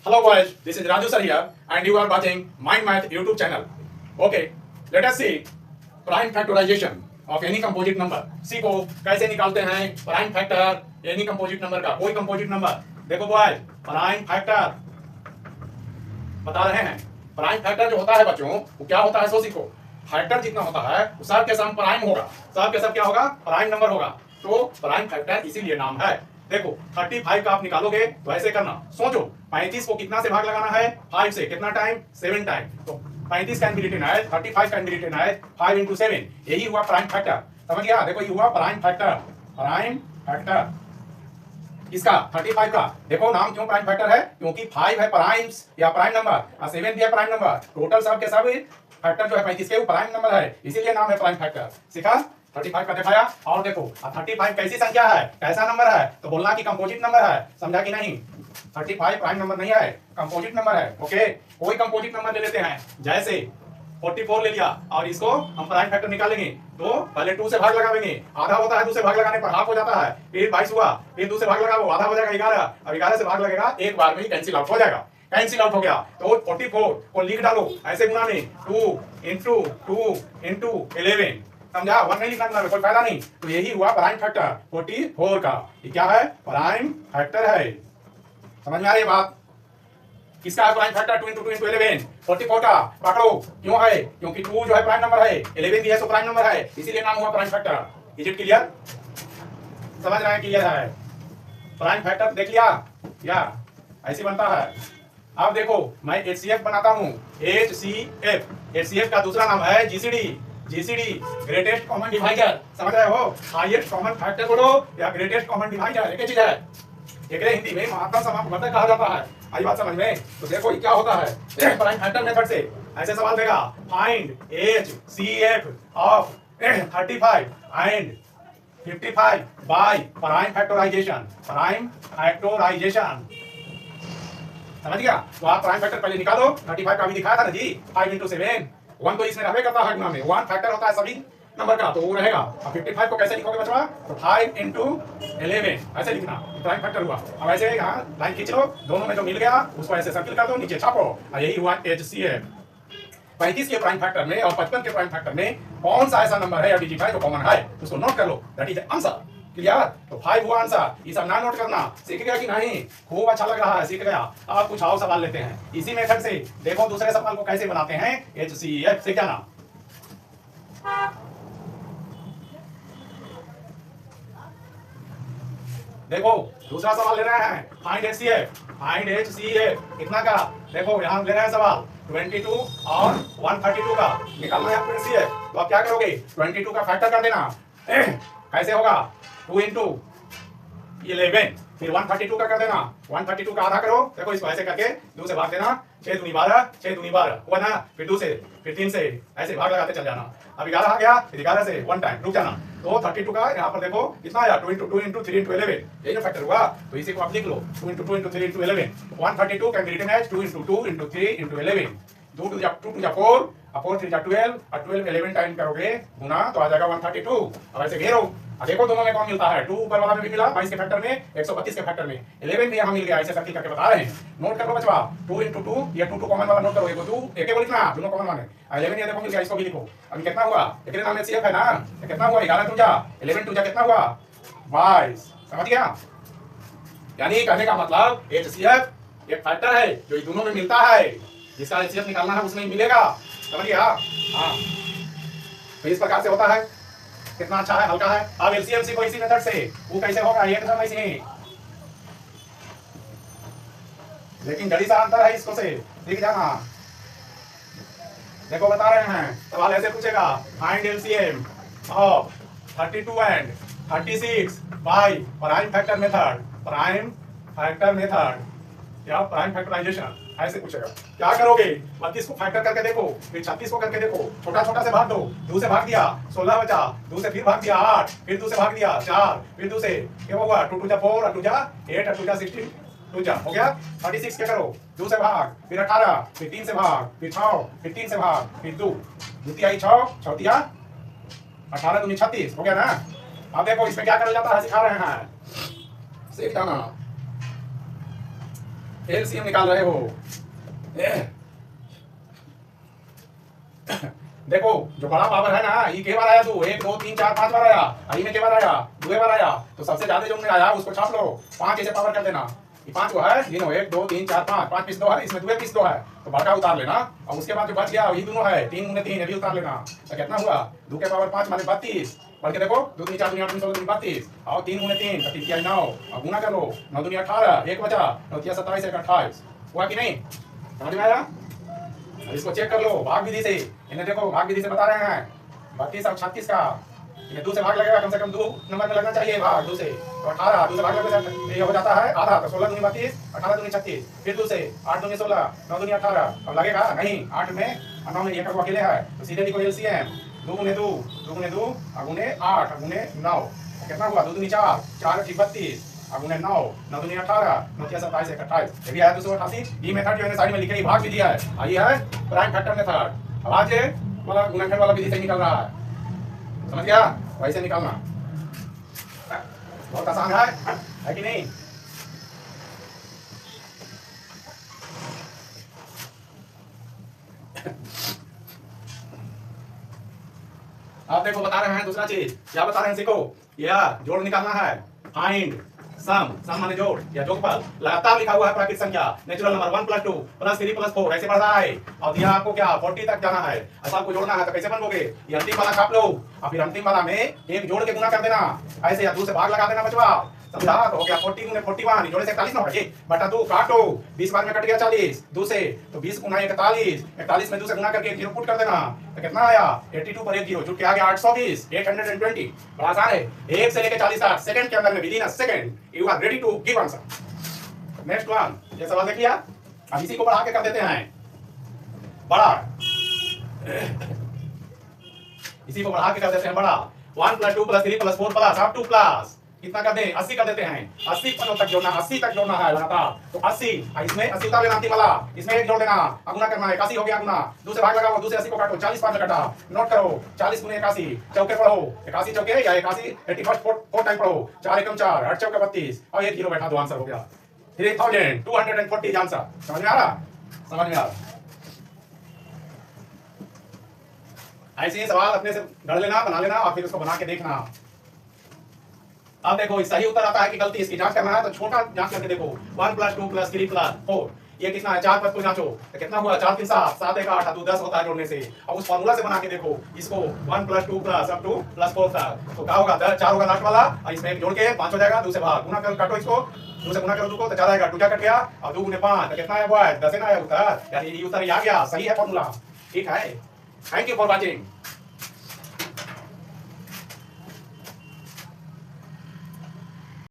Hello boys, this is Raju sir here and you are watching Mind Math YouTube channel. Okay, let us see prime factorization of any composite number. सीखो कैसे निकालते हैं prime factor any composite number का। कोई composite number देखो boy, prime factor बता रहे हैं। प्राइम फैक्टर जो होता है बच्चों वो क्या होता है सो सीखो। फैक्टर जितना होता है वो सब के सब प्राइम होगा, सब के सब क्या होगा, प्राइम नंबर होगा। तो प्राइम फैक्टर इसीलिए नाम है। देखो 35 का आप निकालोगे तो ऐसे करना, सोचो 35 को कितना से भाग लगाना है, 5 से। कितना टाइम, 7 टाइम। तो 35 can be written as 35 can be written as 5 into 7। यही हुआ प्राइम फैक्टर। समझ गया? देखो ये हुआ प्राइम फैक्टर। प्राइम फैक्टर इसका 35 का। देखो नाम क्यों प्राइम फैक्टर है, क्योंकि 5 है प्राइम्स या प्राइम नंबर और 7 भी है प्राइम नंबर। टोटल सब के सब फैक्टर जो है 35 के वो प्राइम नंबर है, इसीलिए नाम है प्राइम फैक्टर। सीखा? 35 का दिखाया। और देखो 35 कैसी संख्या है, कैसा नंबर है, तो बोलना कि कंपोजिट नंबर है। समझा कि नहीं? 35 प्राइम नंबर नहीं है, कंपोजिट नंबर है। ओके, कोई कंपोजिट नंबर ले लेते हैं, जैसे 44 ले लिया और इसको हम प्राइम फैक्टर निकालेंगे तो पहले 2 से भाग लगाएंगे, आधा होता है 2 से भाग लगाने पर हाफ हो जाता है। फिर 22 हुआ, फिर 2 से भाग लगाओ आधा हो जाएगा 11, अब 11 से भाग लगेगा एक बार में ही कैंसिल आउट हो जाएगा। कैंसिल आउट हो गया तो 44 को लिख डालो ऐसे गुना में, 2 into 11। समझा? 1 नहीं लिखना में कोई फायदा नहीं। तो यही हुआ प्राइम फैक्टर 44 का। ये क्या है? प्राइम फैक्टर है। समझ में आ रही है बात? किसका है प्राइम फैक्टर? 2 into 11। 44 का पकड़ो। क्यों है? क्योंकि 2 जो है प्राइम नंबर है, 11 भी है तो प्राइम नंबर है, इसीलिए नाम हुआ prime factor. Is it clear? समझ रहे हैं? क्लियर है। प्राइम फैक्टर देख लिया या ऐसे बनता है। अब देखो मैं HCF बनाता हूँ। HCF का दूसरा नाम है जीसीडी ग्रेटेस्ट कॉमन डिवाइजर। समझ रहे हो? हाईएस्ट कॉमन फैक्टर बोलो या ग्रेटेस्ट कॉमन डिवाइजर, एक ही चीज है। एक हिंदी में महात्मा समापवर्तक कहा जाता है। आई बात समझ में? तो देखो ये क्या होता है प्राइम फैक्टर मेथड से। ऐसे सवाल देगा, find HCF of 35 and 55 by prime factorisation. Prime factorisation समझ गया? तो आप प्राइम फैक्टर पहले निकालो। 35 का भी दिखाया था ना जी, 5 into 7। 1 तो इसमें रहने करता है गुना में, 1 फैक्टर होता है सभी नंबर का, तो वो रहेगा। अब 55 को कैसे लिखोगे बच्चा? तो 5 into 11 ऐसे लिखना, प्राइम फैक्टर हुआ। अब ऐसे यहाँ लाइन खींच लो, दोनों में जो मिल गया उसको ऐसे सर्किल कर दो, नीचे छापो, और यही हुआ HCF। 35 के प्राइम फैक्टर में और 55 के प्राइम फैक्टर में कौन सा ऐसा नंबर है या डिजिट जो कॉमन है, उसको नोट कर लो। That is answer. क्लियर? तो 5 हुआ आंसर। ये सब ना नोट करना। सीख गया कि नहीं? खूब अच्छा लग रहा है, सीख गया। अब कुछ और सवाल लेते हैं इसी मेथड से। देखो दूसरे सवाल को कैसे बनाते हैं, HCF से जाना। देखो दूसरा सवाल ले रहे हैं, फाइंड HCF कितना का। देखो यहाँ ले रहे हैं सवाल 22 और 132 का निकालना है आपको HCF। तो आप क्या करोगे, 22 का फैक्टर कर देना। कैसे होगा? 2 into 11। फिर 132 का कर देना, 132 का आधा करो। देखो इसको ऐसे करके 2 से भाग देना, 6 दूनी 12, 6 दूनी 12 हुआ ना। फिर 2 से, फिर 3 से, ऐसे भाग लगाते चल जाना। अब 11 आ गया, फिर 11 से 1 टाइम रुक जाना। तो 32 का यहाँ पर देखो कितना आया, 2 into 3 into 11। यही जो फैक्टर हुआ, तो इसी को आप लिख लो, 2 into 3 into 11। 132 can be written as 2 into 2 into 3 into 11। 2 to 4 और 4 3 12 और 12 11 टाइम करोगे गुना तो आ जाएगा 132। अब ऐसे घेरो, देखो दोनों में कौन मिलता है। 2 ऊपर वाला में भी मिला 22 के फैक्टर में, 132 के फैक्टर में, 11 भी यहाँ मिल गया। ऐसे सर्किल करके बता रहे हैं। नोट कर लो बचवा, 2 into 2 या 2 कॉमन वाला नोट करो। एक 2 एक को लिखना, दोनों कॉमन वाले। 11 ये देखो मिल गया, इसको भी लिखो। अभी कितना हुआ, इतने नाम HCF है ना, तो कितना हुआ, 11 2 जा 11 2 जा कितना हुआ, 22। समझ गया? यानी कहने का मतलब HCF एक फैक्टर है जो इन दोनों में मिलता है। जिसका HCF निकालना है उसमें मिलेगा। समझ गया? हाँ, तो इस प्रकार से होता है। कितना अच्छा है, हल्का है। अब LCM को इसी मेथड से, वो कैसे होगा ये तो ऐसे ही, लेकिन घड़ी सा अंतर है इसको से, देख जाना। देखो बता रहे हैं सवाल ऐसे पूछेगा, find LCM of 32 and 36 by prime factor method. Prime factor method या प्राइम फैक्टराइजेशन ऐसे पूछेगा। क्या करोगे, 32 को फैक्टर करके देखो, फिर 36 को करके देखो, छोटा छोटा से भाग दो। 2 से भाग दिया 16 बचा, 2 से फिर भाग दिया 8, फिर 2 से भाग दिया 4, फिर 2 से क्या हुआ, 2 2 जा 4 और 2 जा 8 और 2 जा 16, 2 जा हो गया 36। क्या करो, 2 से भाग, फिर 18, फिर 3 से भाग, फिर 6, फिर 3 से भाग, फिर 2 द्वितीय 6 चौथिया 18 दूनी 36 हो गया ना। अब देखो इसमें क्या कर जाता है, सिखा रहे हैं, सीख जाना। एलसीएम निकाल रहे हो। देखो जो बड़ा पावर है ना, ये के बार आया तू, 1 2 3 4 5 बार आया, आई में के बार आया, 2 बार आया, तो सबसे ज्यादा जो में आया उसको छाप लो, 5 ऐसे पावर कर देना। ये 5 को है, गिनो 1 2 3 4 5, 5 पीस 2 है, इसमें 2 पीस 2 है, तो बड़का उतार लेना, और उसके बाद जो बच गया वही दोनों है, 3 गुने 3 ये भी उतार लेना। तो कितना हुआ, 2 के पावर 5 माने 32, बढ़ के देखो 2 3 4 2 8 16 32, और 3 गुने 3 तो 3 क्या 9, और गुना कर लो, 9 2 18, 1 बचा, 9 3 27 1 28, हुआ कि नहीं, समझ में आया? इसको चेक कर लो भाग विधि से, इन्हें देखो भाग विधि से बता रहे हैं 32 और 36 का, ये 2 से भाग लगेगा, कम से कम 2 नंबर में लगना चाहिए भाग, 2 से तो 18, 2 से भाग लगेगा ये हो जाता है आधा, तो 16 दूनी 32, 18 दूनी 36, फिर 2 से 8 दूनी 16, 9 दूनी 18, अब लगेगा नहीं 8 में और 9 में ये को अकेले है, तो सीधे लिखो एलसीएम 2 गुने 2 2 गुने 2 गुने 8 गुने 9, कितना हुआ 2 दूनी 4 4 32 गुने 9 9 दूनी 18 9 3 27 1 28, ये भी आया 288। ये मेथड जो है साइड में लिखे ही भाग विधि है, आई है प्राइम फैक्टर मेथड। अब आज ये वाला गुणनखंड वाला विधि से निकल रहा है, समझ गया? वैसे निकालना बहुत आसान है कि नहीं? आप देखो बता रहे हैं दूसरा चीज, क्या बता रहे हैं सीखो, या जोड़ निकालना है, फाइंड सम, सम माने जोड़ या जोगफल, लगातार लिखा हुआ है प्राकृतिक संख्या, नेचुरल नंबर 1 + 2 + 3 + 4 ऐसे बढ़ रहा है, और दिया आपको क्या 40 तक जाना है, अब आपको जोड़ना है तो कैसे बनोगे, ये अंतिम वाला छाप लो, और फिर अंतिम वाला में एक जोड़ के गुना कर देना, ऐसे या 2 से भाग लगा देना बचवा, समझा? तो हो गया 40 गुने 41, जोड़े से 41 ना बचे, बटा 2 काटो, 20 बार में कट गया 40, 2 से तो 20 गुना 41, 41 में 2 से गुना करके 0 पुट कर देना, तो कितना आया 82 पर 1 0 जुट के आ गया 820, 820। बड़ा आसान है, 1 से लेके 40 तक सेकंड के अंदर में, within a second you are ready to give answer. Next one, ये सवाल देख लिया, अब इसी को बढ़ा के कर देते हैं बड़ा, इसी को बढ़ा के कर देते हैं बड़ा, 1 + 2 + 3 + 4 प्लस अप टू प्लस कितना कर दें 80 कर देते हैं, 80 पदों तक जोड़ना, 80 तक जोड़ना है लगातार, तो 80 इसमें 80 उतार लेना अंतिम वाला, इसमें एक जोड़ देना, गुना करना है, 81 हो गया गुना, 2 से भाग लगाओ, 2 से 80 को काटो, 40 बार में कटा, नोट करो 40 गुने 81, चौके पढ़ो 81 चौके या 81 81 4 टाइम पढ़ो, 4 एकम 4 8 चौके 32, और 1 0 बैठा दो, आंसर हो गया 3240 आंसर। समझ में आ रहा? समझ में आ रहा? ऐसे ही सवाल अपने से गढ़ लेना, बना लेना, और फिर उसको बना के देखना। अब देखो सही उत्तर आता है कि गलती, इसकी जांच करना है तो छोटा जांच करके देखो, 1 + 2 + 3 + 4 ये कितना है, 4 पद को जांचो तो कितना हुआ, 4 3 7 7 1 8 2 10 होता है जोड़ने से, अब उस फार्मूला से बना के देखो इसको 1 + 2 + up to +4 तक, तो क्या होगा 4 होगा लास्ट वाला, और इसमें एक जोड़ के 5 हो जाएगा, 2 से भाग गुना कर काटो, इसको 2 से गुना करो 2 को तो 4 आएगा, 2 क्या कट गया, और 2 गुने 5 तो कितना आया, 10 है ना आया उत्तर, यानी ये उत्तर आ गया, सही है फार्मूला, ठीक है। Thank you for watching.